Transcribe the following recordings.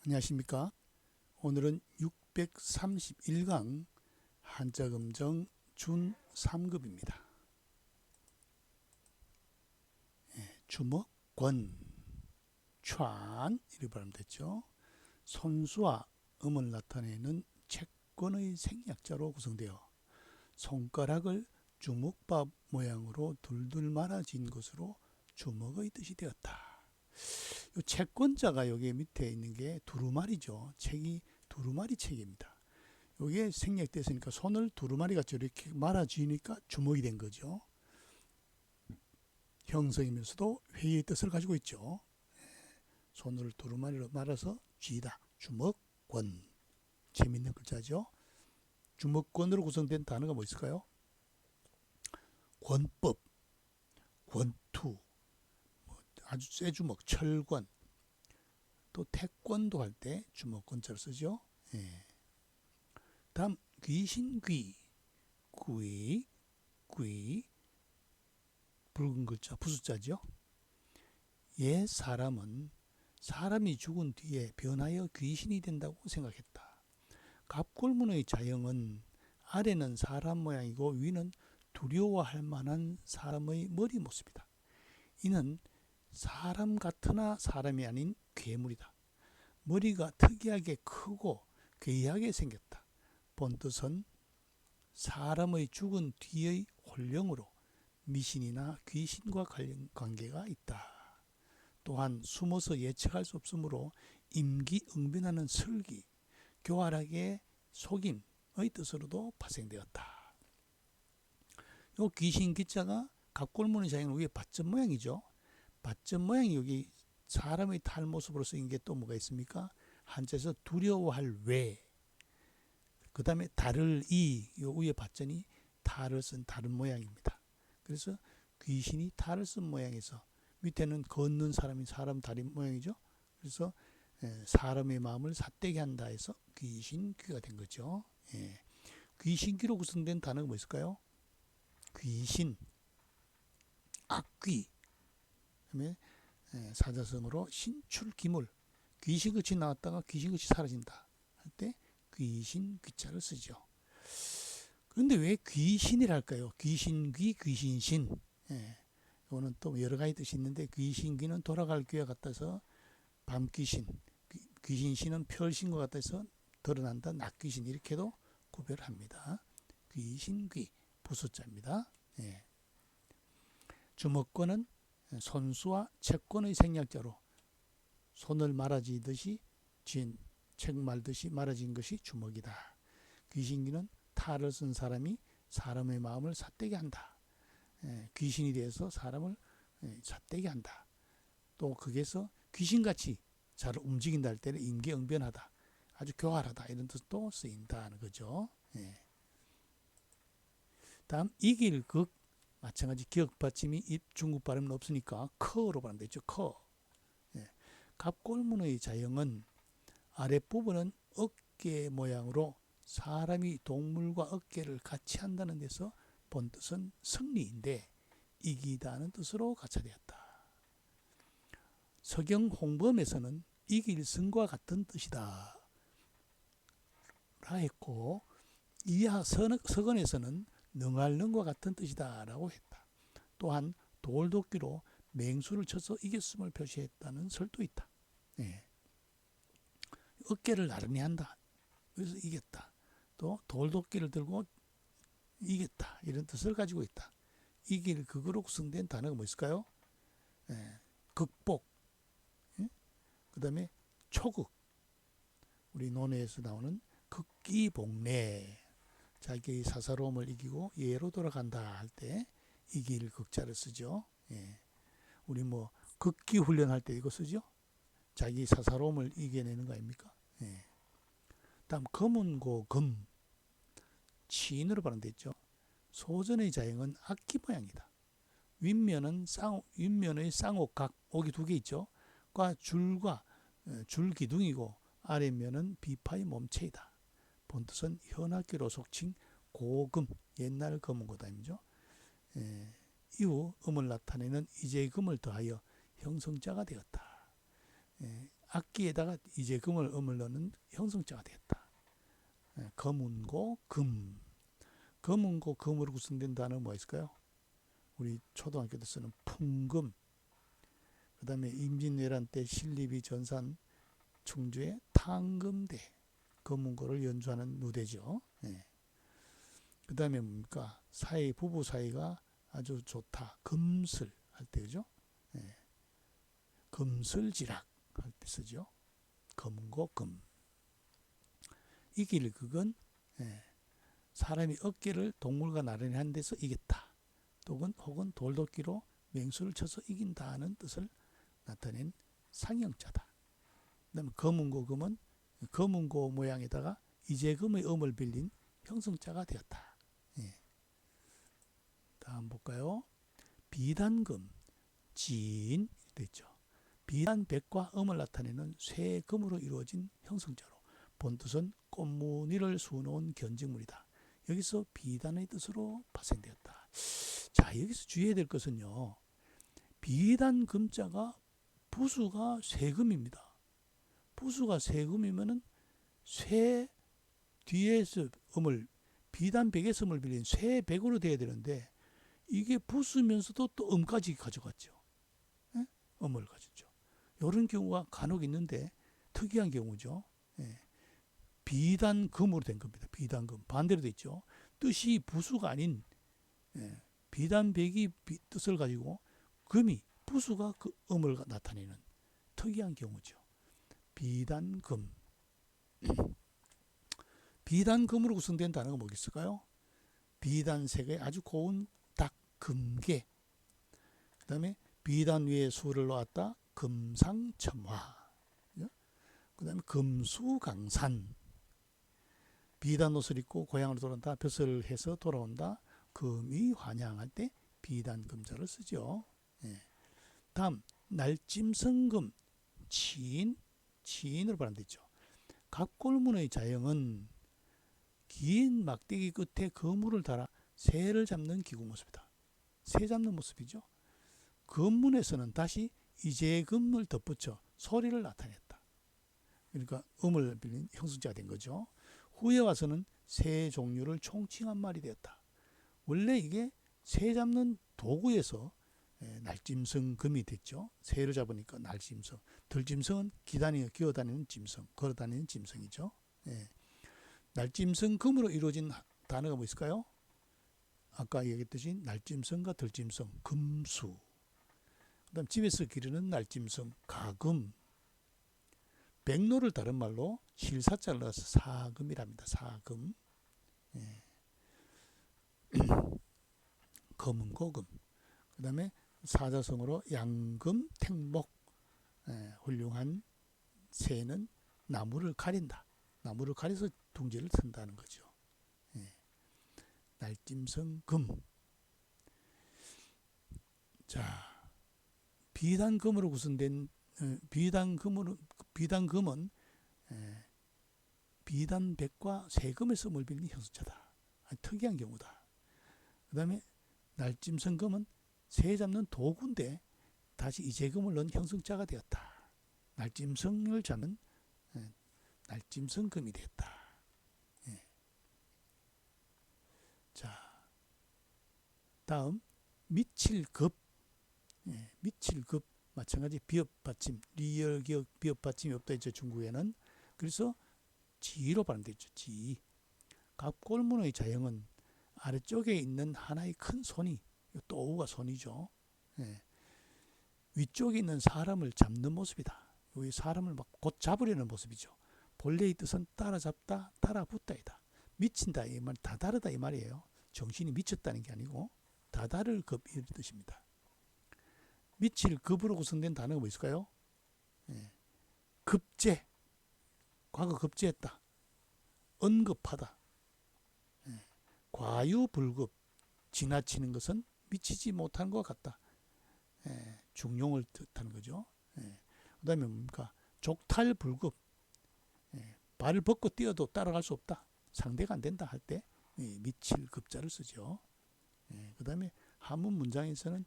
안녕하십니까. 오늘은 631강 한자금정 준 3급입니다. 주먹, 권, 촨 이렇게 발음 됐죠. 손수와 음을 나타내는 채권의 생략자로 구성되어 손가락을 주먹밥 모양으로 둘둘 말아진 것으로 주먹의 뜻이 되었다. 이 채권자가 여기 밑에 있는 게 두루마리죠. 책이 두루마리 책입니다. 여기에 생략됐으니까 손을 두루마리같이 이렇게 말아주니까 주먹이 된 거죠. 형성이면서도 회의의 뜻을 가지고 있죠. 손을 두루마리로 말아서 쥐다. 주먹권. 재밌는 글자죠. 주먹권으로 구성된 단어가 뭐 있을까요? 권법, 권투, 아주 쇠 주먹, 철권, 또 태권도 할 때 주먹권자를 쓰죠. 다음 귀신귀, 귀, 귀, 붉은 글자, 부숫자죠. 옛 사람은 사람이 죽은 뒤에 변하여 귀신이 된다고 생각했다. 갑골문의 자형은 아래는 사람 모양이고 위는 두려워할 만한 사람의 머리 모습이다. 이는 사람 같으나 사람이 아닌 괴물이다. 머리가 특이하게 크고 괴이하게 생겼다. 본뜻은 사람의 죽은 뒤의 혼령으로 미신이나 귀신과 관계가 있다. 또한 숨어서 예측할 수 없으므로 임기응변하는 설기, 교활하게 속임의 뜻으로도 파생되었다. 요 귀신 기자가 갑골문의 자형은 위에 밭점 모양이죠. 밭점 모양이 여기 사람의 탈모습으로 쓰인 게 또 뭐가 있습니까? 한자에서 두려워할 외, 그 다음에 달을 이, 요 위에 밭점이 달을 쓴 다른 모양입니다. 그래서 귀신이 달을 쓴 모양에서 밑에는 걷는 사람이 사람 다리 모양이죠. 그래서 사람의 마음을 삿되게 한다 해서 귀신귀가 된 거죠. 귀신귀로 구성된 단어가 뭐 있을까요? 귀신, 악귀, 그다음에 사자성어로 신출기물, 귀신같이 나왔다가 귀신같이 사라진다 할 때 귀신 귀자를 쓰죠. 그런데 왜 귀신이랄까요? 귀신귀, 귀신신. 이거는 또 여러 가지 뜻이 있는데 귀신귀는 돌아갈 귀와 같아서 밤귀신, 귀신신은 펼신과 같아서 드러난다 낮귀신 이렇게도 구별합니다. 귀신귀 부숫자입니다. 주먹권은 손수와 채권의 생략자로 손을 말아지듯이 쥔 책 말듯이 말아진 것이 주먹이다. 귀신귀는 탈을 쓴 사람이 사람의 마음을 삿되게 한다. 귀신이 되어서 사람을 삿되게 한다. 또 거기에서 귀신같이 잘 움직인다 할 때는 임기응변하다. 아주 교활하다 이런 뜻도 쓰인다는 거죠. 다음 이길 극 마찬가지 기억 받침이 중국 발음은 없으니까 커로 발음되죠. 커. 갑골문의 자형은 아랫부분은 어깨 모양으로 사람이 동물과 어깨를 같이 한다는 데서 본뜻은 승리인데 이기다는 뜻으로 가차되었다. 서경 홍범에서는 이길 승과 같은 뜻이다 라 했고 이하 서건에서는 능할 능과 같은 뜻이다 라고 했다. 또한 돌도끼로 맹수를 쳐서 이겼음을 표시했다는 설도 있다. 어깨를 나란히 한다. 그래서 이겼다. 또 돌도끼를 들고 이겼다. 이런 뜻을 가지고 있다. 이길 극으로 구성된 단어가 뭐 있을까요? 극복, 그 다음에 초극, 우리 논어에서 나오는 극기복례, 자기의 사사로움을 이기고 예로 돌아간다 할 때 이길 극자를 쓰죠. 우리 뭐 극기 훈련할 때 이거 쓰죠. 자기 사사로움을 이겨내는 거 아닙니까? 다음 검은고 금, 치인으로 발음됐죠. 소전의 자형은 악기 모양이다. 윗면은 윗면의 쌍옥각, 옥이 두 개 있죠. 과 줄과 줄기둥이고 아랫면은 비파의 몸체이다. 본뜻은 현악기로 속칭 고금, 옛날 검은고다임이죠. 이후 음을 나타내는 이제금을 더하여 형성자가 되었다. 악기에다가 이제 금을 음을 넣는 형성자가 되었다. 검은고 금. 검은고 금으로 구성된 단어는 뭐 있을까요? 우리 초등학교 때 쓰는 풍금. 그 다음에 임진왜란 때 신립이 전산 충주의 탕금대. 검은고를 연주하는 누대죠. 예. 그 다음에 뭡니까? 부부 사이가 아주 좋다. 금슬 할 때, 그죠? 예. 금슬지락 할 때 쓰죠. 검은고 금. 이길 극은 사람이 어깨를 동물과 나란히 한 데서 이겼다. 혹은 돌도끼로 맹수를 쳐서 이긴다는 뜻을 나타낸 상형자다. 그다음에 검은고 금은 검은고 모양에다가 이재금의 음을 빌린 형성자가 되었다. 예. 다음 볼까요? 비단금, 진 됐죠. 비단백과 음을 나타내는 쇠금으로 이루어진 형성자로 본뜻은 꽃무늬를 수놓은 견직물이다. 여기서 비단의 뜻으로 파생되었다. 자, 여기서 주의해야 될 것은요. 비단 금자가 부수가 쇠금입니다. 부수가 쇠금이면은 쇠 뒤에서 음을 비단 백에서 음을 빌린 쇠백으로 돼야 되는데 이게 부수면서도 또 음까지 가져갔죠. 예? 음을 가졌죠. 이런 경우가 간혹 있는데 특이한 경우죠. 예. 비단금으로 된 겁니다. 비단금. 반대로 돼 있죠. 뜻이 부수가 아닌 비단백이 뜻을 가지고 금이 부수가 그 음을 나타내는 특이한 경우죠. 비단금. 비단금으로 구성된 단어가 뭐겠을까요? 비단색의 아주 고운 닭, 금괴. 그 다음에 비단 위에 수를 놓았다. 금상첨화. 그 다음에 금수강산. 비단 옷을 입고 고향으로 돌아온다. 벼슬을 해서 돌아온다. 금이 환향할 때 비단금자를 쓰죠. 예. 다음 날짐승금. 치인으로 발음되죠. 갑골문의 자형은 긴 막대기 끝에 그물을 달아 새를 잡는 기구 모습이다. 새 잡는 모습이죠. 금문에서는 다시 이재금을 덧붙여 소리를 나타냈다. 그러니까 음을 빌린 형성자가 된 거죠. 후에 와서는 새 종류를 총칭한 말이 되었다. 원래 이게 새 잡는 도구에서 날짐승 금이 됐죠. 새를 잡으니까 날짐승. 들짐승은 기어다니는 짐승, 걸어다니는 짐승이죠. 예. 날짐승 금으로 이루어진 단어가 뭐 있을까요? 아까 얘기했듯이 날짐승과 들짐승, 금수. 그다음 집에서 기르는 날짐승, 가금. 백로를 다른 말로 실사자를 넣어서 사금이랍니다. 사금. 예. 검은고금. 그 다음에 사자성어로 양금, 택목. 훌륭한 새는 나무를 가린다. 나무를 가려서 둥지를 튼다는 거죠. 날짐승 금. 자, 비단금으로 구성된 비단금은 비단백과 세금에서 음을 빌린 형성자다. 특이한 경우다. 그 다음에 날짐승금은 새 잡는 도구인데 다시 이재금을 넣은 형성자가 되었다. 날짐승을 잡는 날짐승금이 되었다. 자, 다음 미칠급. 미칠급 마찬가지 비읍받침, 리얼기역 비읍받침이 없다 했죠. 중국에는. 그래서 지로 발음되죠. 지. 갑골문의 자형은 아래쪽에 있는 하나의 큰 손이, 또우가 손이죠. 위쪽에 있는 사람을 잡는 모습이다. 여기 사람을 막 곧 잡으려는 모습이죠. 본래의 뜻은 따라잡다, 따라붙다이다. 미친다 이 말, 다다르다 이 말이에요. 정신이 미쳤다는 게 아니고 다다를 급 이런 뜻입니다. 미칠 급으로 구성된 단어가 뭐 있을까요? 급제, 과거 급제했다. 언급하다. 과유불급, 지나치는 것은 미치지 못한 것 같다. 중용을 뜻하는 거죠. 그 다음에 뭡니까? 족탈불급, 발을 벗고 뛰어도 따라갈 수 없다. 상대가 안 된다 할 때 미칠 급자를 쓰죠. 그 다음에 한문 문장에서는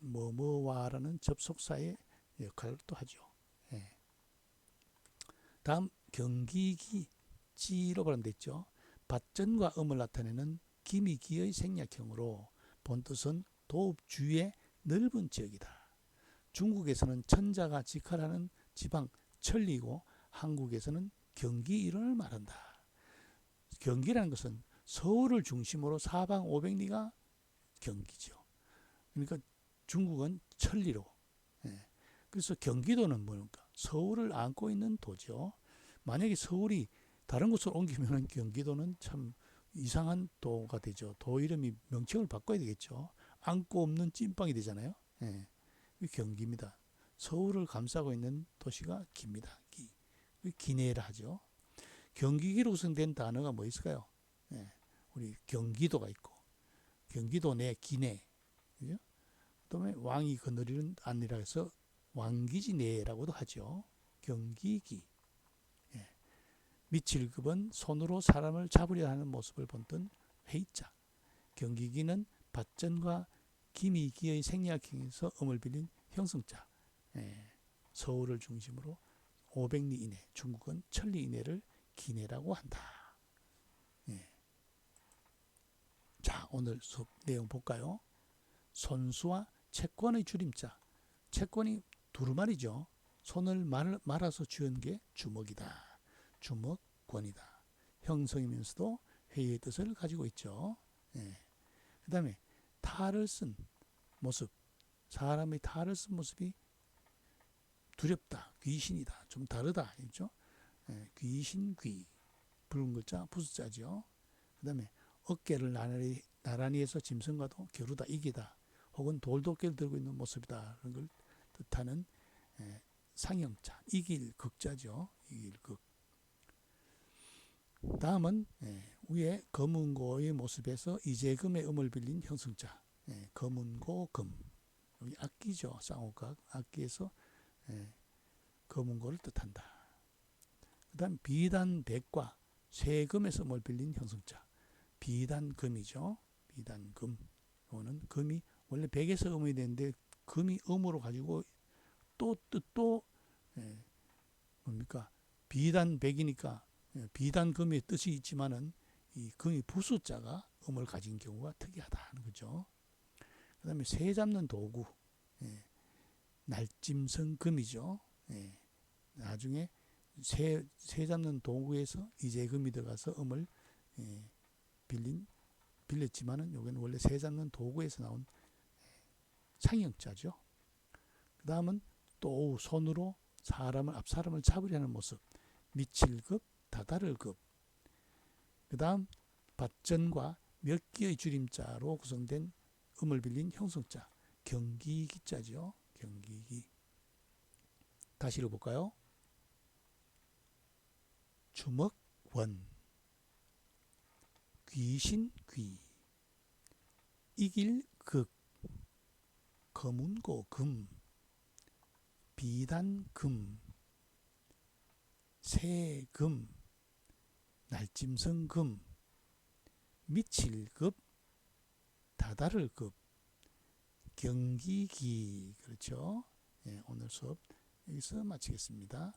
뭐뭐와라는 접속사의 역할을 또 하죠. 다음 경기기 지로 발음됐죠. 밭전과 음을 나타내는 기미기의 생략형으로 본뜻은 도읍 주의 넓은 지역이다. 중국에서는 천자가 직할하는 지방 천리고 한국에서는 경기 일원을 말한다. 경기라는 것은 서울을 중심으로 사방 500리가 경기죠. 그러니까 중국은 천리로. 예. 그래서 경기도는 뭡니까? 서울을 안고 있는 도죠. 만약에 서울이 다른 곳으로 옮기면 경기도는 참 이상한 도가 되죠. 도 이름이 명칭을 바꿔야 되겠죠. 안고 없는 찐빵이 되잖아요. 예. 경기입니다. 서울을 감싸고 있는 도시가 기입니다. 기내라 하죠. 경기기로 구성된 단어가 뭐 있을까요? 예. 우리 경기도가 있고 경기도 내 기내, 그죠? 그다음에 왕이 거느리는 안이라 해서 왕기지 내라고도 하죠. 경기기. 예. 미칠급은 손으로 사람을 잡으려 하는 모습을 본뜬 회의자. 경기기는 밭전과 기미기의 생략형에서 음을 빌린 형성자. 예. 서울을 중심으로 500리 이내, 중국은 1000리 이내를 기내라고 한다. 예. 자, 오늘 수업 내용 볼까요? 손수와 채권의 줄임자. 채권이 두루마리죠. 손을 말아서 쥐은 게 주먹이다. 주먹권이다. 형성이면서도 회의의 뜻을 가지고 있죠. 예. 그 다음에 탈을 쓴 모습. 사람의 탈을 쓴 모습이 두렵다. 귀신이다. 좀 다르다. 있죠? 예. 귀신, 귀. 붉은 글자, 부수자죠. 그 다음에 어깨를 나란히 해서 짐승과도 겨루다, 이기다. 혹은 돌도끼를 들고 있는 모습이다. 그런 걸 뜻하는 상형자, 이길 극자죠. 이길 극. 다음은 위에 검은고의 모습에서 이재금의 음을 빌린 형성자. 검은고, 금. 여기 악기죠. 쌍옥각. 악기에서 검은고를 뜻한다. 그 다음 비단백과 쇠금에서 음을 빌린 형성자. 비단금이죠. 비단금. 이거는 금이 원래 백에서 음이 되는데 금이 음으로 가지고 또 뜻도 뭡니까? 비단백이니까 비단금의 뜻이 있지만은 이 금이 부수자가 음을 가진 경우가 특이하다는 거죠. 그 다음에 새 잡는 도구. 날짐승금이죠. 나중에 새 잡는 도구에서 이재금이 들어가서 음을 빌렸지만은 여기는 원래 새 잡는 도구에서 나온 상형자죠. 그 다음은 또 손으로 앞사람을 잡으려는 모습. 미칠급, 다다를급. 그 다음 밭전과 몇 기의 줄임자로 구성된 음을 빌린 형성자. 경기기자죠. 경기기. 다시 읽어볼까요? 주먹원, 귀신, 귀, 이길, 극, 검은고, 금, 비단, 금, 새금, 날짐승, 금, 미칠급, 다다를급, 경기기. 그렇죠? 오늘 수업 여기서 마치겠습니다.